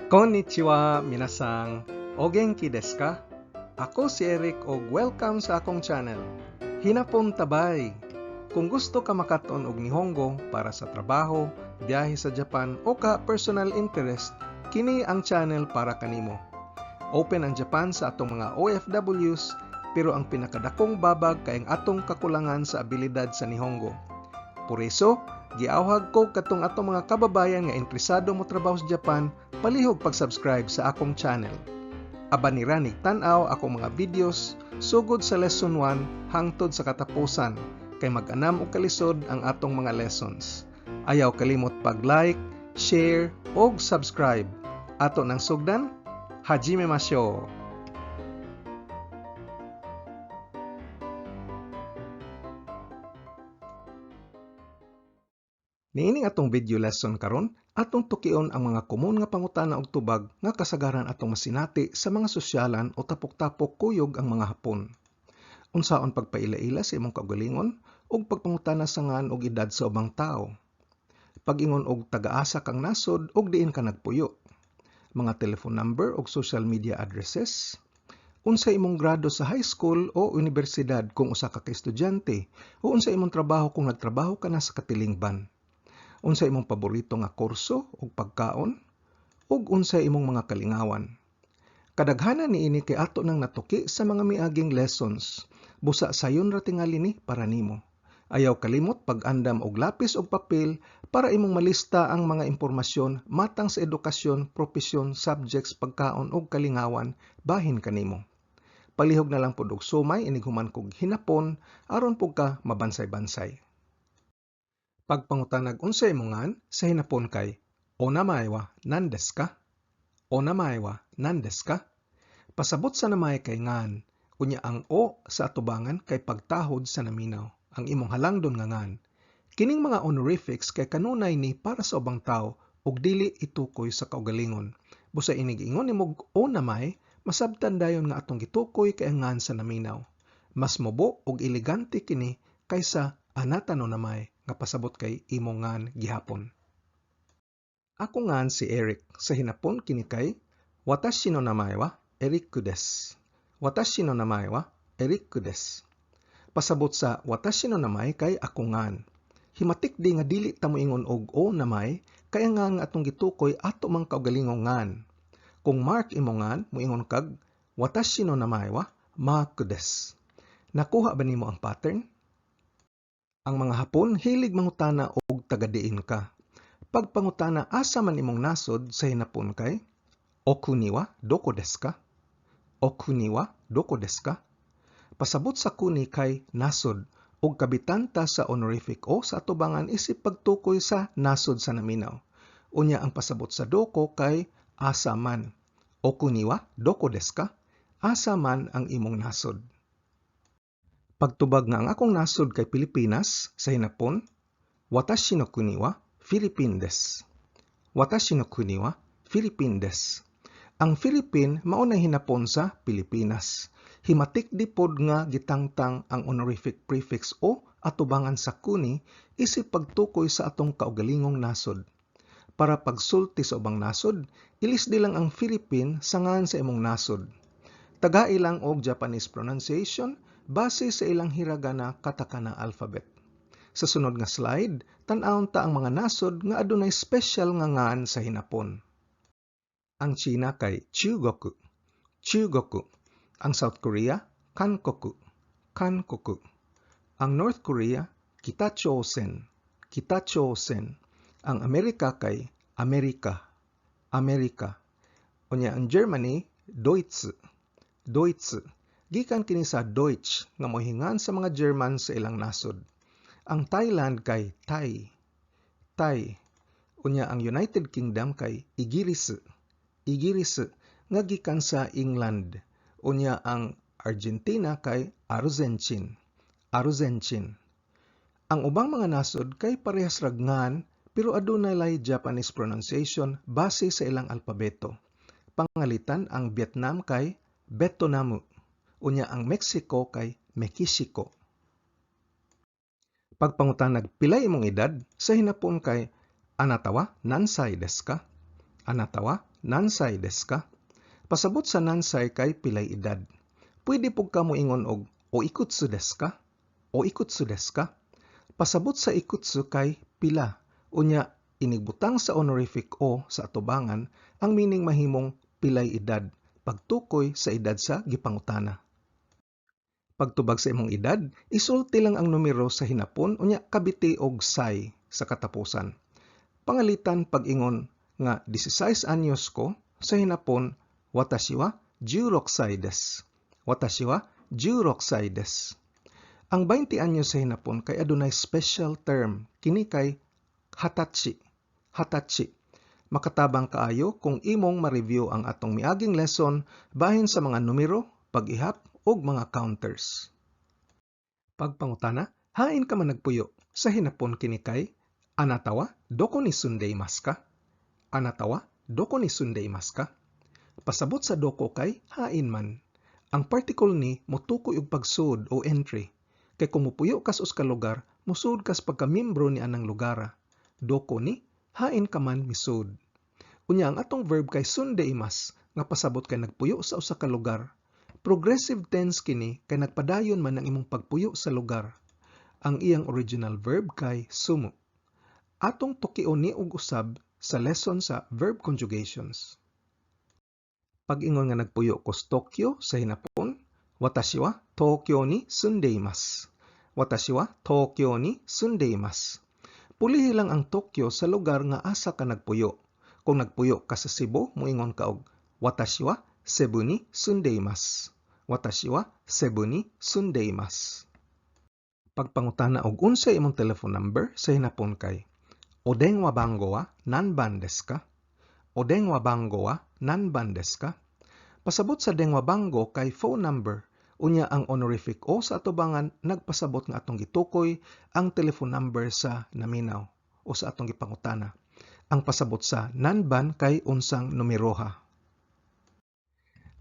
Konnichiwa, minasang. O genki desu ka? Ako si Eric o welcome sa akong channel. Hinapon tabay. Kung gusto ka makaton og Nihongo para sa trabaho, biyahe sa Japan o ka personal interest, kini ang channel para kanimo. Open ang Japan sa atong mga OFWs, pero ang pinakadakong babag kay ang atong kakulangan sa abilidad sa Nihongo. Por eso, giawhag ko katong atong mga kababayan nga interesado mo trabaho sa Japan, palihog pag-subscribe sa akong channel. Aban ni ranig tan-aw akong mga videos sugod sa lesson 1 hangtod sa katapusan kay mag-anam og kalisod ang atong mga lessons. Ayaw kalimot pag-like, share og subscribe. Ato nang sugdan, hajimemashou. Niining atong video lesson karon, atong tukion ang mga komon nga pangutana og tubag nga kasagaran atong masinati sa mga sosyalan o tapok-tapok kuyog ang mga Hapon. Unsaon pagpaila-ila sa imong kaugalingon ug pagpangutana sa ngan og edad sa ubang tao. Pag-ingon og taga-asa kang nasod ug diin ka nagpuyo. Mga telephone number ug social media addresses. Unsa imong grado sa high school o universidad kung usa ka estudyante o unsa imong trabaho kung nagtrabaho ka na sa katilingban. Unsa imong paborito nga kurso ug pagkaon ug unsa imong mga kalingawan. Kadaghanan niini kay ato nang natuki sa mga miaging lessons. Busa sayon ra tingali ni para nimo. Ayaw kalimot pag-andam og lapis ug papel para imong malista ang mga impormasyon matang sa edukasyon, propesyon, subjects, pagkaon ug kalingawan bahin kanimo. Palihog na lang pud og sumay inig human kog hinapon aron pud ka mabansay-bansay. Pagpangutanag unsa imong ngan sa hinapon kay onamae wa nan desu ka? Onamae wa nan desu ka? Pasabot sa namae kay ngan, unya ang o sa atubangan kay pagtahod sa naminaw, ang imong halangdon nga ngan. Kining mga honorifics kay kanunay ni para sa ubang tao ug dili itukoy sa kaugalingon. Busa inig ingon nimo onamae, masabtan dayon nga atong gitukoy kay ang ngan sa naminaw. Mas mobo ug elegante kini kaysa anata no namae nga pasabot kay imong ngan gihapon. Ako ngan si Eric, sa hinapon kini kay watashi no namae wa Eric desu. Watashi no namae wa Eric desu. Pasabot sa watashi no namae kay ako ngan. Himatik di nga dili ta moingon og o namae kay ang ngan nga atong gitukoy ato mang kaugalingong ngan. Kung Mark imong ngan moingon kag watashi no namae wa Mark desu. Nakuha ba nimo ang pattern? Ang mga Hapon hilig mangutana og taga-diin ka. Pagpangutana asa man imong nasod sa hinapon kay oku ni wa doko desu ka? Oku ni wa doko desu ka? Pasabot sa kuni kay nasod ug kabitan ta sa honorific o sa atubangan isip pagtukoy sa nasod sa naminaw. Unya ang pasabot sa doko kay asa man. Oku ni wa doko desu ka? Asa man ang imong nasod. Pagtubag nga ang akong nasod kay Pilipinas sa hinapon, watashi no kuni wa Philippine desu. Watashi no kuni wa Philippine desu. Ang Philippine mao na hinapon sa Pilipinas. Himatik di pod nga gitangtang ang honorific prefix o atubangan sa kuni isip pagtukoy sa atong kaugalingong nasod. Para pagsulti sa ubang nasod, ilisdi lang ang Philippine sa ngan sa imong nasod. Tagai lang og Japanese pronunciation base sa ilang hiragana katakana alphabet. Sa sunod nga slide, tan-awon ta ang mga nasod nga adunay special nga ngan sa hinapon. Ang China kay Chugoku, Chugoku. Ang South Korea, Kankoku, Kankoku. Ang North Korea, Kitachosen, Kitachosen. Ang Amerika kay Amerika, Amerika. Unya ang Germany, Deutsche, Deutsche. Gikan kini sa Deutsch nga mohingan sa mga German sa ilang nasod. Ang Thailand kay Thai, Thai. Unya ang United Kingdom kay Igiris, Igiris nga gikan sa England. Unya ang Argentina kay Argentine, Argentine. Ang ubang mga nasod kay parehas ra ngan pero adunay lay Japanese pronunciation base sa ilang alpabeto. Pangalitan ang Vietnam kay Vietnam. Unya ang Mexico kay Mexico. Pagpangutanag pilay imong edad sa hinapon kay anatawa nansay desu ka? Anatawa nansay desu ka? Pasabot sa nansay kay pilay edad. Pwede pug ka moingon og o ikutsu desu ka? O ikutsu desu ka? Pasabot sa ikutsu kay pila. Unya, inigbutang sa honorific o sa atubangan, ang meaning mahimong pilay edad, pagtukoy sa edad sa gipangutana. Pagtubag sa imong edad, isulti lang ang numero sa hinapon unya kabiti og say sa katapusan. Pangalitan pag-ingon nga 16 anyos ko, sa hinapon watashi wa 16 desu. Watashi wa 16 desu. Ang 20 anyos sa hinapon kay adunay special term, kini kay hatachi. Hatachi. Makatabang kaayo kung imong ma-review ang atong miaging lesson bahin sa mga numero, pag-ihap ug mga counters. Pagpangutana, hain ka man nagpuyo, sa hinapon kini kay anata wa doko ni sundeimasu ka? Anata wa doko ni sundeimasu ka? Pasabot sa doko kay hain man. Ang particle ni motukoy og pagsud o entry. Kay kung mupuyo kas usa ka lugar, musud kas pagka-membro ni anang lugara. Doko ni hain ka man misud. Unya ang atong verb kay sundeimasu nga pasabot kay nagpuyo sa usa ka lugar. Progressive tense kini kay nagpadayon man ang imong pagpuyo sa lugar. Ang iyang original verb kay sumu. Atong tukion ni og usab sa lesson sa verb conjugations. Pag-ingon nga nagpuyo ko sa Tokyo sa hinapon, watashi wa Tokyo ni sundeimasu. Watashi wa Tokyo ni sundeimasu. Pulihi lang ang Tokyo sa lugar nga asa ka nagpuyo. Kung nagpuyo ka sa Cebu, moingon ka og watashi wa Cebu ni sundeimasu. Watashi wa Cebu ni sundeimasu. Pagpangutana og unsay imong telephone number sa hinapon kay Oden wa bango wa nanban desu ka? Oden wa bango wa nanban desu ka? Pasabot sa den wa bango kay phone number. Unya ang honorific o sa atubangan nagpasabot nga atong gitukoy ang telephone number sa naminaw o sa atong gipangutana. Ang pasabot sa nanban kay unsang numeroha.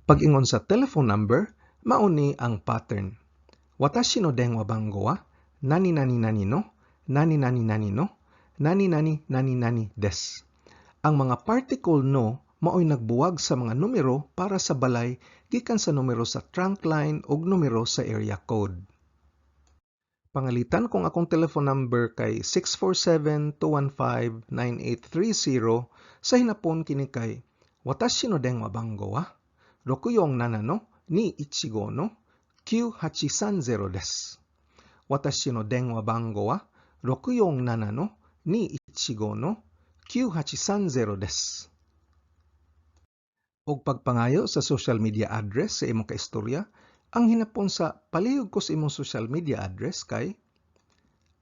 Pag-ingon sa telephone number, mauni ang pattern. Watashi no den wa bango wa nani nani nani no, nani nani nani no, nani nani nani nani desu. Ang mga particle no mao'y nagbuwag sa mga numero para sa balay gikan sa numero sa trunk line ug numero sa area code. Pangalitan kung akong telephone number kay 647-215-9830, sa hinapon kini kay watashi no den wa bango wa 647の215の9830です. Watashi no den wa bango wa 647の215の9830です. Og pagpangayo sa social media address sa imong kaistorya, ang hinapon sa palihog ko sa imong social media address kay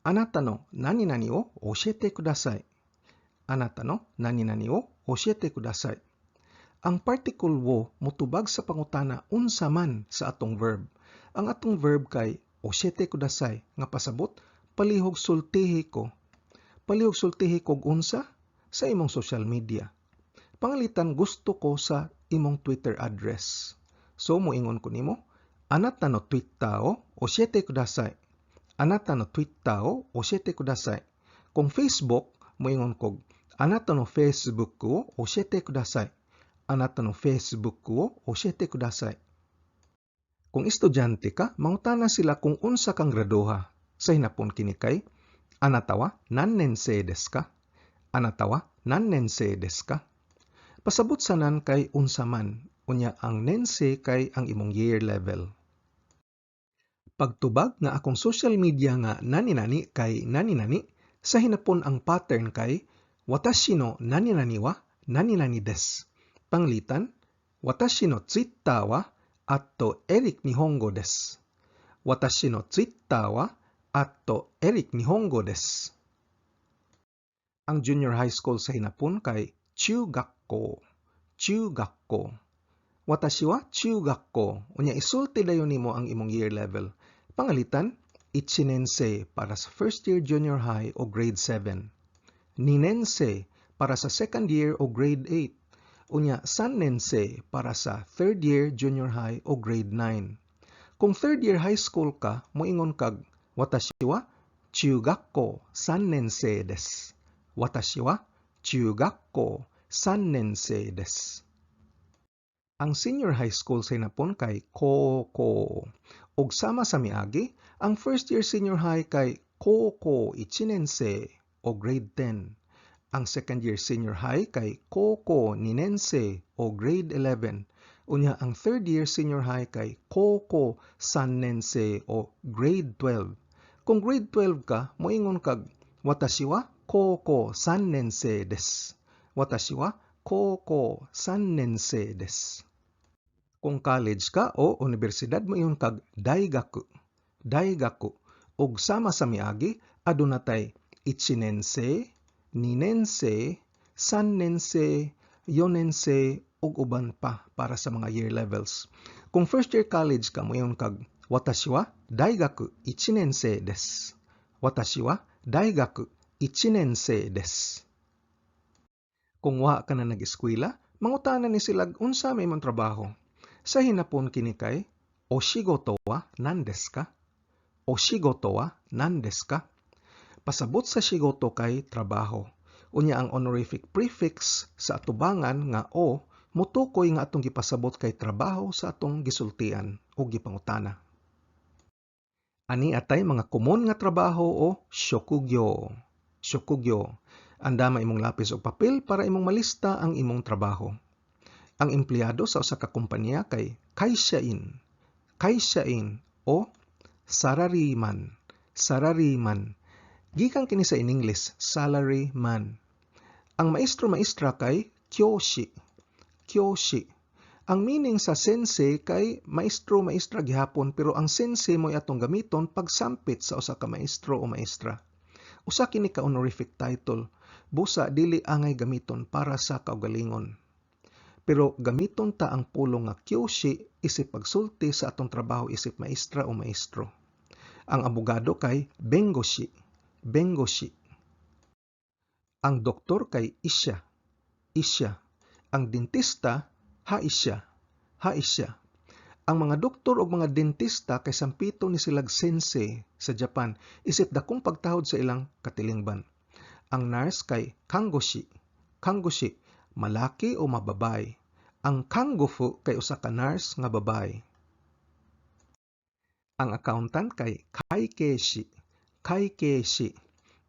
anata no nani nani o oshiete kudasai. Anata no nani nani o oshiete kudasai. Ang particle wo motubag sa pangutana unsa man sa atong verb. Ang atong verb kay oshiete kudasai nga pasabot palihog sultihi ko. Palihog sultihi kog unsa sa imong social media. Pangalitan gusto ko sa imong Twitter address. So moingon ko nimo, anata no tweet tao oshiete kudasai. Anata no tweet tao oshiete kudasai. Kung Facebook, moingon kog anata no Facebook ko oshiete kudasai. Anata no Facebook ko oshiete kudasai. Kung estudyante ka, mangutana sila kung unsa kang graduha. Sa hinapon kini kay anata wa nannensei desu ka? Anata wa nannensei desu ka? Pasabot sa nan kay unsa man, unya ang nensei kay ang imong year level. Pagtubag nga akong social media nga nani-nani kay nani-nani, sa hinapon ang pattern kay watashi no nani-nani wa nani-nani desu. Panglitan, watashi no Twitter wa @eric nihongo desu. Watashi no Twitter wa @eric nihongo desu. Ang junior high school sa hinapon kay chugakko. Chugakko. Watashi wa chugakko. Unya isulti dayon nimo ang imong year level. Pangalitan, ichinensei para sa first year junior high o grade 7. Ninensei para sa second year o grade 8. Unya sannensei para sa third year junior high o grade 9. Kung third year high school ka, moingon kag watashi wa chugakko sannensei desu. Watashi wa chugakko 3年生です. Ang senior high school sa Hinapon kay Koko. Ug sama sa miagi, ang first year senior high kay Koko 1年生 o grade 10. Ang second year senior high kay Koko 2年生 o grade 11. Unya ang third year senior high kay Koko 3年生 o grade 12. Kung grade 12 ka, moingon kag watashi wa Koko 3年生 desu. Watashi wa Koko 3年生 desu. Kung college ka o universidad mo iyon kag daigaku. Daigaku. Ug sama sa miagi, adunatay 1年生, 2年生, 3年生, 4年生, ug uban pa para sa mga year levels. Kung first year college ka mo iyon kag watashi wa daigaku 1年生 desu. Watashi wa daigaku 1年生 desu. Kung wa ka na nag-eskwela, mangutanan ni sila unsa may mong trabaho. Sa Hinapon kini kay oshigoto wa nan desu ka? Oshigoto wa nan desu ka? Pasabot sa shigoto kay trabaho. Unya ang honorific prefix sa atubangan nga o mutukoy nga atong gipasabot kay trabaho sa atong gisultian o gipangutana. Ani atay mga common nga trabaho o shokugyo. Shokugyo. Andama imong lapis o papel para imong malista ang imong trabaho. Ang empleyado sa usa ka kompanya kay kaisyain. Kaisyain o salaryman. Salaryman. Gikan kini sa in English, salaryman. Ang maestro-maestra kay kyoshi. Kyoshi. Ang meaning sa sensei kay maestro-maestra gihapon pero ang sensei mo atong gamiton pagsampit sa usa ka maestro o maestra. Usa kini ka honorific title. Busa dili angay gamiton para sa kaugalingon. Pero gamiton ta ang pulong nga kyoshi isip pagsulti sa atong trabaho isip maestra o maestro. Ang abogado kay bengoshi. Bengoshi. Ang doktor kay isya. Isya. Ang dentista haisya. Haisya. Ang mga doktor o mga dentista kay sampito ni silag sensei sa Japan isip dakong pagtahod sa ilang katilingban. Ang nurse kay kangoshi. Kangoshi, malaki o mababay. Ang kangofu kay usa ka nurse nga babay. Ang accountant kay kaikeshi. Kaikeshi.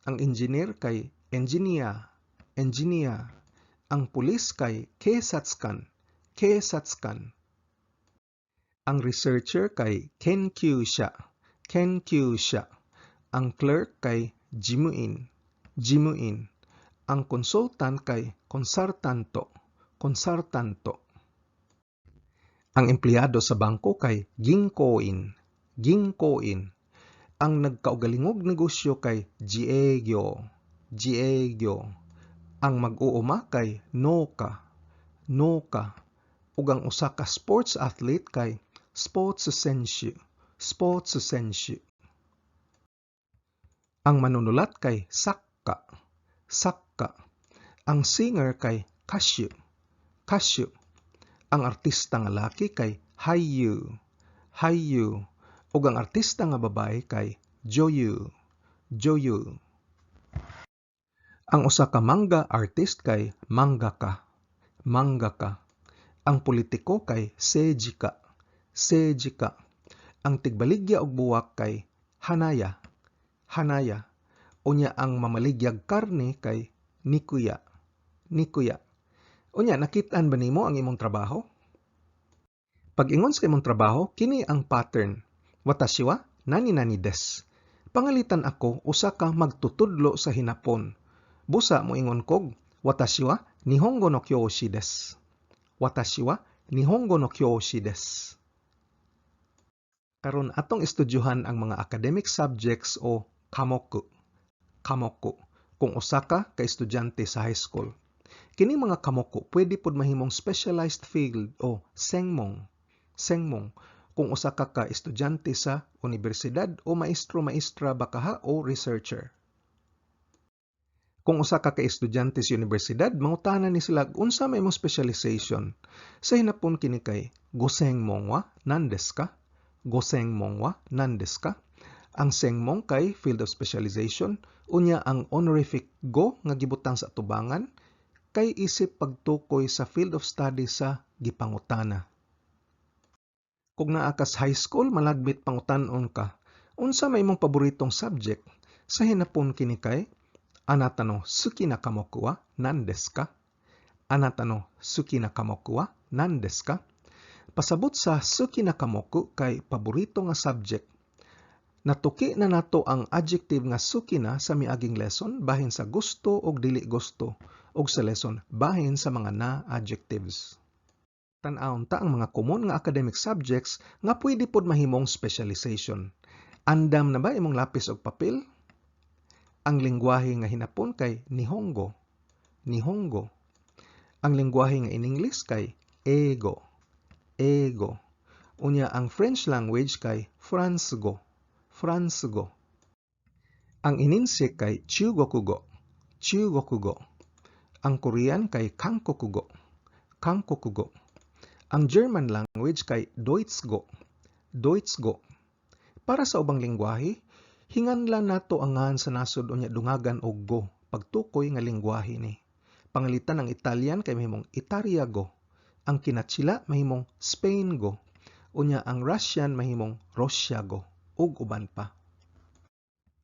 Ang engineer kay engineer. Engineer. Ang pulis kay keisatsukan. Keisatsukan. Ang researcher kay kenkyusha. Kenkyusha. Ang clerk kay jimuin. Jimuin. Ang consultant kay konsartanto. Konsartanto. Ang empleyado sa bangko kay ginkoin. Ginkoin. Ang nagkaugalingog negosyo kay jiegyo. Jiegyo. Ang mag-uuma kay noka. Noka. Ug ang usa ka sports athlete kay sportsenshu. Sportsenshu. Ang manunulat kay sakka. Sakka. Ang singer kay kasyu. Kasyu. Ang artista nga laki kay haiyu. Haiyu. Ug ang artista nga babae kay joyu. Joyu. Ang usa ka manga artist kay mangaka. Mangaka. Ang politiko kay seijika. Seijika. Ang tigbaligya og buwak kay hanaya. Hanaya. Unya ang mamaligyag karne kay nikuya. Nikuya. Unya nakit-an ba nimo ang imong trabaho? Pag-ingon sa imong trabaho, kini ang pattern. Watashi wa nani-nani desu. Pangalitan ako usa ka magtutudlo sa Hinapon. Busa mo ingon kog watashi wa nihongo no kyoshi desu. Watashi wa nihongo no kyoshi desu. Karon atong estudyuhan ang mga academic subjects o kamoku. Kamoku. Kung usa ka estudyante sa high school. Kining mga kamoku pwede pod mahimong specialized field o sengmong. Sengmong. Kung usa ka estudyante sa universidad o maestro-maestra bakaha o researcher. Kung usa ka estudyante sa universidad, mangutanan ni sila unsa may imong specialization. Sa Hinapon kini kay gosengmong wa nan desu ka? Gosengmong wa nan desu ka? Ang sengmong kay field of specialization, unya ang honorific go nga gibutang sa atubangan kay isip pagtukoy sa field of study sa gipangutana. Kung naa kas high school, malagmit pangutan-on ka, unsa may imong paboritong subject? Sa hinapon kini kay, anata no suki na kamoku wa nan desu ka? Anata no suki na kamoku wa nan desu ka? Pasabot sa suki na kamoku kay paborito nga subject. Natuki na nato ang adjective nga suki na sa miaging lesson bahin sa gusto og dili gusto og sa lesson bahin sa mga na-adjectives. Tan-awon ta ang mga common nga academic subjects nga pwede pod mahimong specialization. Andam na ba imong lapis og papel? Ang lengguwahe nga hinapon kay Nihongo. Nihongo. Ang lengguwahe nga in English kay Eigo. Eigo. Unya ang French language kay Fransgo. Fransgo. Ang ininsik kay Chugokugo. Chugokugo. Ang Korean kay Kangkokugo. Kangkokugo. Ang German language kay Deutschgo. Deutschgo. Para sa ubang lengguwahe, hinganlan nato angan sa nasod unya dungagan og go pagtukoy nga lengguwahe ni. Pangalitan ang Italian kay mahimong Italiago. Ang Kinatsila mahimong Spaingo. Unya ang Russian mahimong Russiago. Ug uban pa.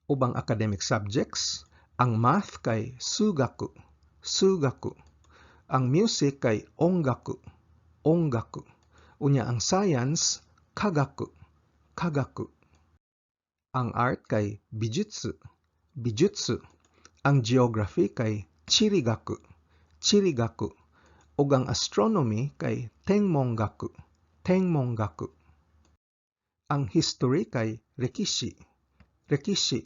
Ubang academic subjects, ang math kay Sugaku. Sugaku. Ang music kay Ongaku. Ongaku. Unya ang science, Kagaku. Kagaku. Ang art kay Bijutsu. Bijutsu. Ang geography kay Chirigaku. Chirigaku. Ug ang astronomy kay Tenmongaku. Tenmongaku. Ang history kay Rekishi. Rekishi.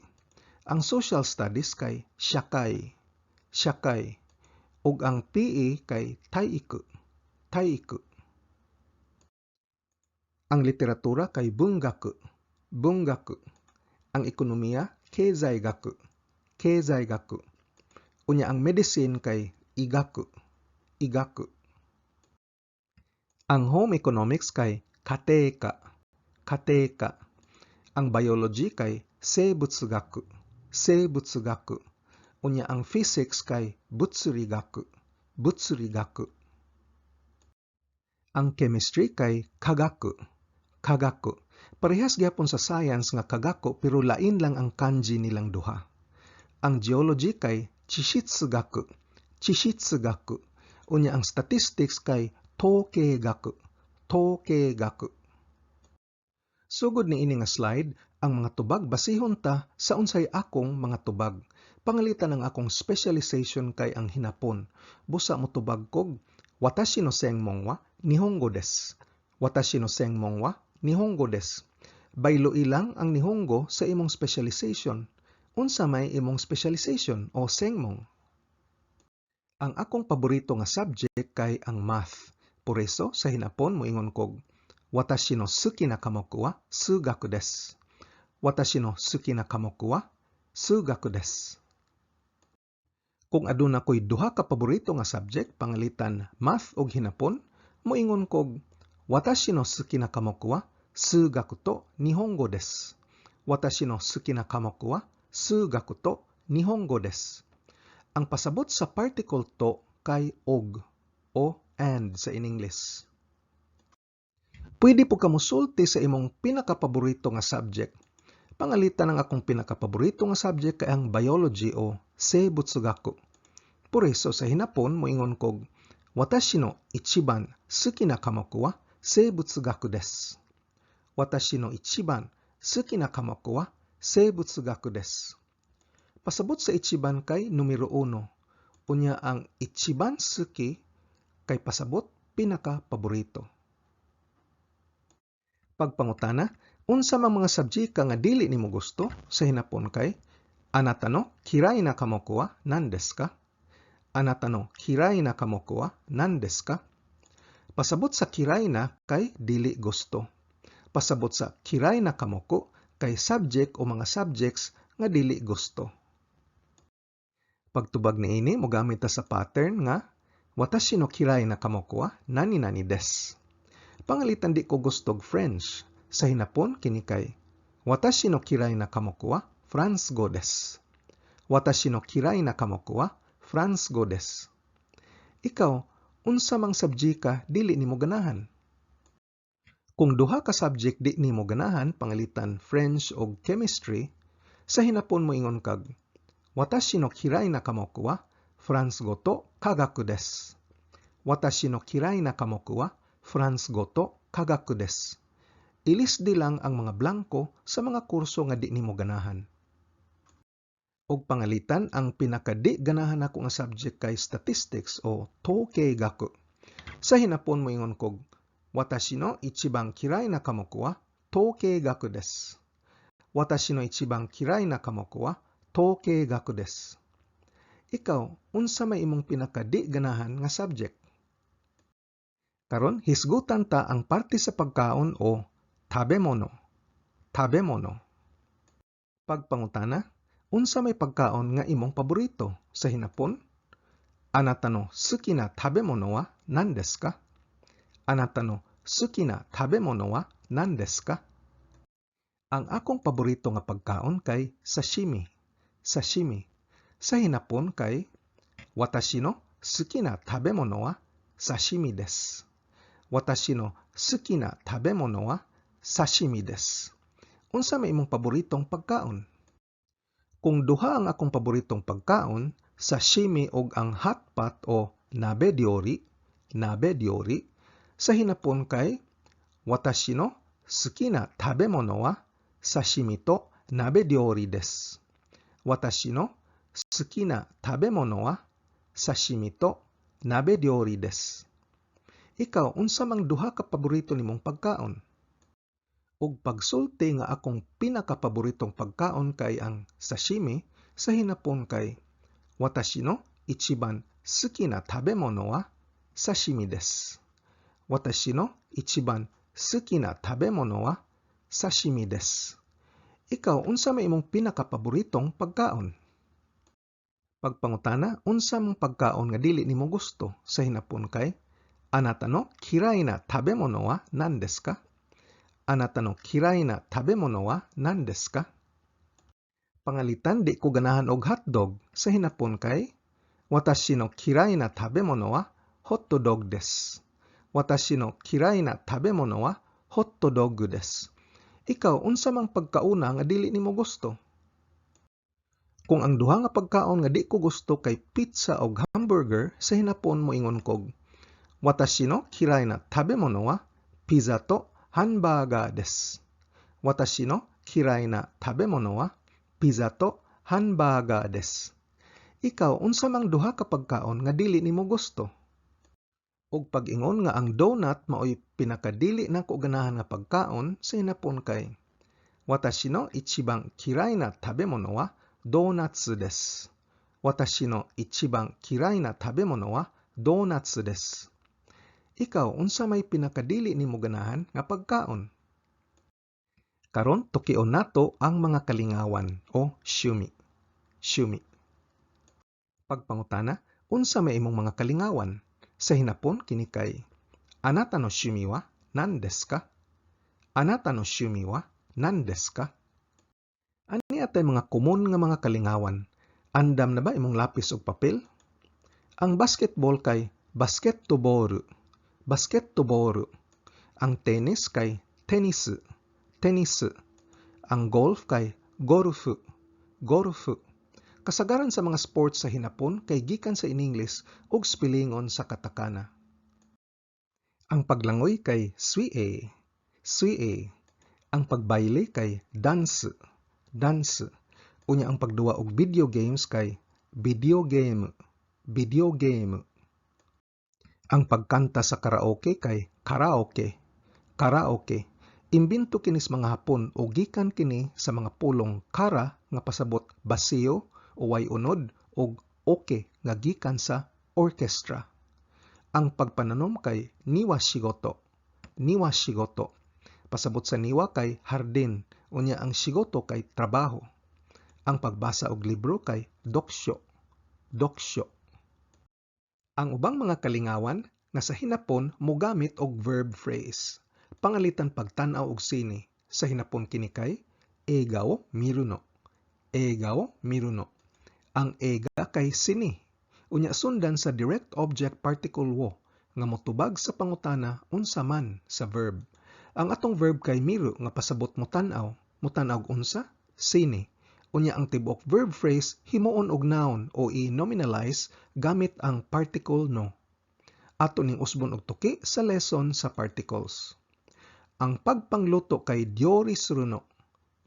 Ang social studies kay Shakai. Shakai. Ug ang PE kay Taiiku. Taiiku. Ang literatura kay Bungaku. Bungaku. Ang ekonomiya Keizaigaku. Keizaigaku. Unya ang medicine kay Igaku. Igaku. Ang home economics kay Kateka. Kateka. Ang biology kay Seibutsugaku. Seibutsugaku. Unya ang physics kay Butsurigaku. Butsurigaku. Ang chemistry kay Kagaku. Kagaku. Parehas gyapon sa science nga Kagaku pero lain lang ang kanji nilang duha. Ang geology kay Chishitsugaku. Chishitsugaku. Unya ang statistics kay Tokeigaku. Tokeigaku. Sugod ni ini nga slide, ang mga tubag basihon ta sa unsay akong mga tubag. Pangalitan ang akong specialization kay ang hinapon. Busa mo tubag kog Watashi no senmon wa Nihongo desu. Watashi no senmon wa Nihongo desu. Baylo ilang ang Nihongo sa imong specialization. Unsa may imong specialization o senmon? Ang akong paborito nga subject kay ang math. Por eso sa hinapon moingon kog Watashi no suki na kamoku wa sugaku desu. Watashi no suki na kamoku wa sugaku desu. Kung aduna ko'y duha ka paborito nga subject pangalitan math ug hinapon, moingon kog Watashi no suki na kamoku wa sugaku to Nihongo desu. Watashi no suki na kamoku wa sugaku to Nihongo desu. Ang pasabot sa particle to kay og o and sa in English. Pwede po ka mosulti sa imong pinakapaborito nga subject. Pangalitan ang akong pinakapaborito nga subject kay ang biology o Seibutsugaku. Por eso sa hinapon moingon kog Watashi no ichiban suki na kamoku wa Seibutsugaku desu. Watashi no ichiban suki na kamoku wa Seibutsugaku desu. Pasabot sa ichiban kay numero 1. Unya ang ichiban suki kay pasabot pinaka-paborito. Pagpangutana, unsa mang mga subject nga dili nimo gusto sa hinapon kay anata no kirai na kamoku wa nan desu ka? Anata no kirai na kamoku wa nan desu ka? Pasabot sa kirai na kay dili gusto. Pasabot sa kirai na kamoku kay subject o mga subjects nga dili gusto. Pagtubag niini mogamit ta sa pattern nga Watashi no kirai na kamoku wa nani desu. Pangalitan di ko gusto French. Sa hinapon kini kay Watashi no kirai na kamoku wa Fransgo desu. Watashi no kirai na kamoku wa Fransgo desu. Ikaw, unsa mang subject dili nimo ganahan? Kung duha ka subject di nimo ganahan, pangalitan French o chemistry, sa hinapon mo ingon kag, Watashi no kirai na kamoku wa Franz go to kagaku desu. Watashi no kirai na kamoku wa Franz go to kagaku desu. Ilisdi lang ang mga blanko sa mga kurso nga di nimo ganahan. Og pangalitan, ang pinakadi ganahan ako nga subject kay statistics o toukei gaku. Sa hinapon mo ingon kog, Watashi no ichiban kirai na kamoku wa toukei gaku desu. Watashi no ichiban kirai na kamoku wa toukei gaku desu. Ikaw, unsa may imong pinakadi ganahan nga subject? Karon, hisgutan ta ang parte sa pagkaon o tabemono. Tabemono. Pagpangutana, unsa may pagkaon nga imong paborito sa hinapon? Anata no suki na tabemono wa nan desu ka? Anata no suki na tabemono wa nan desu ka? Ang akong paborito nga pagkaon kay sashimi. Sashimi. Sa hinapon kay Watashi no suki na tabemono wa sashimi desu. Watashi no suki na tabemono wa sashimi desu. Unsa may imong paboritong pagkaon? Kung duha ang akong paboritong pagkaon, sashimi og ang hot pot o nabe diori, sa hinapon kay Watashi no suki na tabemono wa sashimi to nabe diori desu. Watashi no suki na tabemono wa sashimi to nabe diori desu. Ikaw, unsa mang duha ka paborito nimong pagkaon? Ug pagsulti nga akong pinakapaboritong pagkaon kay ang sashimi, sa hinapon kay Watashi no ichiban suki na tabemono wa sashimi desu. Watashi no ichiban suki na tabemono wa sashimi desu. Ikaw, unsa may imong pinakapaboritong pagkaon? Pagpangutana, unsa mang pagkaon nga dili nimo gusto sa hinapon kay Anata no kirai na tabemono wa nan desu ka? Anata no kirai na tabemono wa nan desu ka? Pangalitan, di ko ganahan og hotdog sa hinapon kay Watashi no kirai na tabemono wa hotdog desu. Watashi no kirai na tabemono wa hotdog desu. Ikaw, unsa mang pagkauna nga dili nimo gusto? Kung ang duha nga pagkaon nga di ko gusto kay pizza o hamburger, sa hinapon mo ingon kog, Watashi no kirai na tabemono wa pizza to hamburger desu. Watashi no kirai na tabemono wa pizza to hamburger desu. Ikaw, unsa mang duha ka pagkaon nga dili nimo gusto? Og pag-ingon nga ang donut mao'y pinakadili nako ganahan nga pagkaon, sa hinapon kay Watashi no ichiban kirai na tabemono wa donuts desu. Watashi no ichiban kirai na tabemono wa donuts desu. Ikaw, unsa may pinakadili nimo ganahan nga pagkaon? Karon, tukion nato ang mga kalingawan o shumi. Shumi. Pagpangutana, unsa may imong mga kalingawan? Sa hinapon kini kay Anata no shumi wa nan desu ka? Anata no shumi wa nan desu ka? Ani atay mga common nga mga kalingawan? Andam na ba imong lapis ug papel? Ang basketball kay basketball. Basketball. Ang tennis kay tennis. Tennis. Ang golf kay golf. Golf. Kasagaran sa mga sports sa hinapon kay gikan sa in-English ug spellingon sa katakana. Ang paglangoy kay suie. Suie. Ang pagbayle kay dance. Dance. Unya ang pagduwa og video games kay video game. Video game. Ang pagkanta sa karaoke kay karaoke. Karaoke. Imbento kinis mga Hapon o gikan kini sa mga pulong kara nga pasabot basiyo o way unod og oke nga gikan sa orchestra. Ang pagpananom kay niwa shigoto. Niwa shigoto. Pasabot sa niwa kay hardin, unya ang shigoto kay trabaho. Ang pagbasa og libro kay doksyo. Doksyo. Ang ubang mga kalingawan nga sa hinapon mogamit og verb phrase. Pangalitan pagtan-aw og sini. Sa hinapon kini kay egao miruno. Egao miruno. Ang ega kay sini. Unya sundan sa direct object particle wo nga motubag sa pangutana unsa man sa verb. Ang atong verb kay miro nga pasabot mo tan-aw unsa? Sini. Unya ang tibuok verb phrase himuon og noun o i-nominalize gamit ang particle no. Ato ning usbon og tuki sa lesson sa particles. Ang pagpangluto kay diori suruno.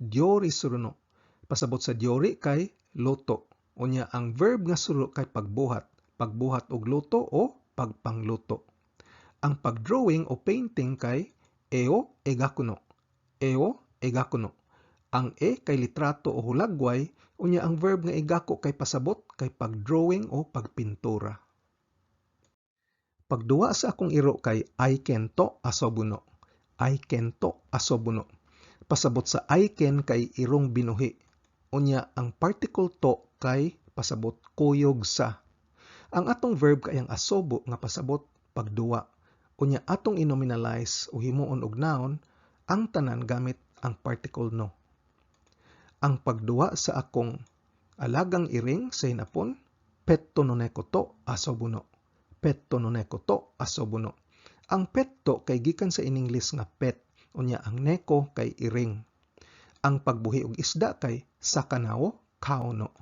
Diori suruno. Pasabot sa diori kay luto. Unya ang verb nga suro kay pagbuhat. Pagbuhat og luto o pagpangluto. Ang pagdrawing o painting kay eo egakuno. Eo egakuno. Ang kay litrato o hulagway, unya ang verb nga egako kay pasabot kay pagdrawing o pagpintura. Pagduwa sa akong iro kay aiken to asobuno. Aiken to asobuno. Pasabot sa aiken kay irong binuhi. Unya ang particle to kay pasabot kuyog sa. Ang atong verb kay ang asobo nga pasabot pagduwa. Unya atong i-nominalize o himuon og noun ang tanan gamit ang particle no. Ang pagduwa sa akong alagang iring sa hinapon, petto no neko to asobuno. Petto no neko to asobuno. Ang petto kay gikan sa in-English nga pet, unya ang neko kay iring. Ang pagbuhi og isda kay sakanawo kauno.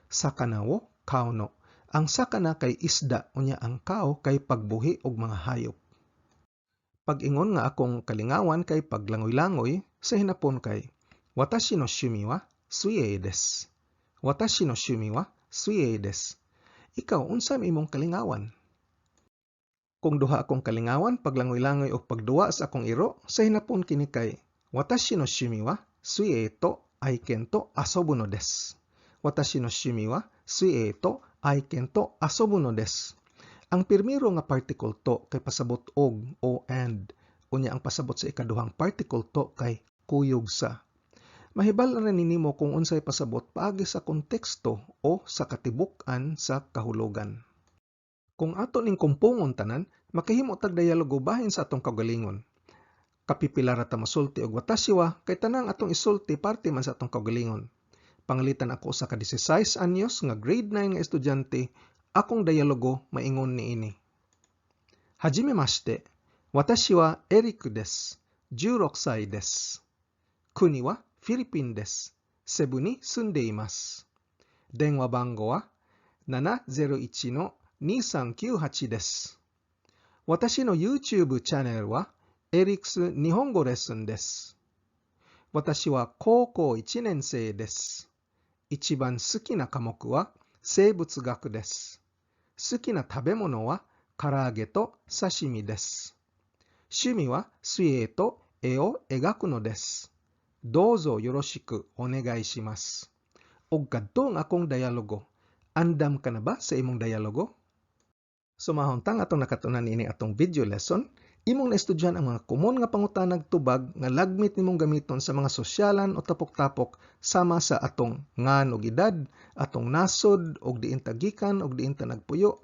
Sakanawo kauno. Ang sakana kay isda, unya ang kao kay pagbuhi og mga hayop. Pag-ingon nga akong kalingawan kay paglangoy-langoy sa hinapon kay watashi no shumi wa suiei desu. Watashi no shumi wa suiei desu. Ikaw, unsa imong kalingawan? Kung duha akong kalingawan, paglangoy-langoy o pagduwa sa akong iro, sa hinapon kini kay watashi no shumi wa suiei to aiken to asobu no desu. Watashi no shumi wa suiei to aiken to asobu no desu. Ang pirmiro nga particle to kay pasabot og o and. Unya ang pasabot sa ikaduhang particle to kay kuyog sa. Mahibal na ninimo kung unsay pasabot paagi sa konteksto o sa katibuk-an sa kahulugan. Kung ato ning kumpungon tanan, makahimo tag dialogo bahin sa atong kaugalingon. Kapipilara ta masulti og watashi wa kay tanang atong isulti parte man sa atong kaugalingon. Pangalitan ako sa ka 16 anyos nga grade 9 nga estudyante, akong dialogo maingon niini. Hajimemashite, watashi wa Eric desu. 16 歳です。国はフィリピンです。セブに住んでいます。電話番号は701-2398です。私の YouTube チャンネルはエリクス日本語レッスンです。私は高校1年生です。一番好きな科目は生物学です。好きな食べ物は唐揚げと刺身です。趣味は水泳と絵を描くのです。どうぞよろしくお願いします。Og kadto ang akong dialogo. Andam ka na ba sa imong dialogo? Sumahon tang atong nakatunan ini atong video lesson. Imong naestudyan ang mga common nga pangutanag tubag nga lagmit nimong gamiton sa mga sosyalan o tapok-tapok sama sa atong ngan og edad, atong nasod og diin tagikan og diin ta nagpuyo,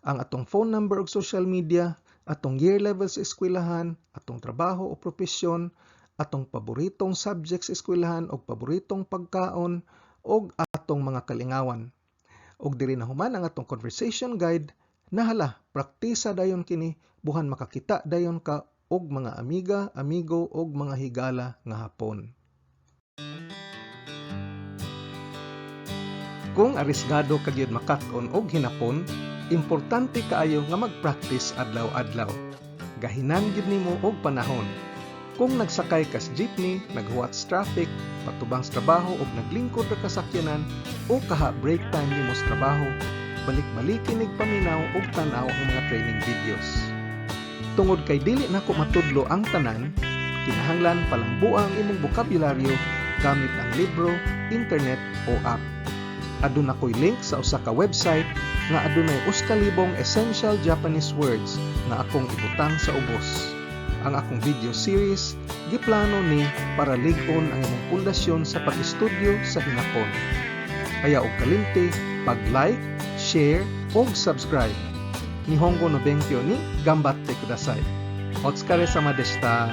ang atong phone number og social media, atong year level sa eskwelahan, atong trabaho o propesyon, atong paboritong subjects sa eskwelahan o paboritong pagkaon o atong mga kalingawan. Og diri na human ang atong conversation guide, nahala, praktisa dayon kini, buhan makakita dayon ka og mga amiga, amigo og mga higala nga hapon. Kung arisgado ka gyud makat-on og hinapon, importante kaayo nga mag-practice adlaw-adlaw. Gahinan gyud nimo og panahon. Kung nagsakay ka sa jeepney, naghuwat sa traffic, patubang sa trabaho o naglingkod ra ka sakyanan o kaha break time nimo sa trabaho, balik-balikin ig paminaw og tan-aw ang mga training videos. Tungod kay dili nako matudlo ang tanan, kinahanglan palambuang imong bokabularyo gamit ang libro, internet o app. Aduna ko'y link sa usa ka website nga adunay 2,000 essential Japanese words nga akong ibutang sa ubos. Ang akong video series, giplano ni para lig-on ang imong pundasyon sa pag-estudyo sa hinapon. Kaya og kalimti, pag-like, share, o subscribe. Nihongo no benkyo ni gambatte kudasai. Otsukare sama deshita.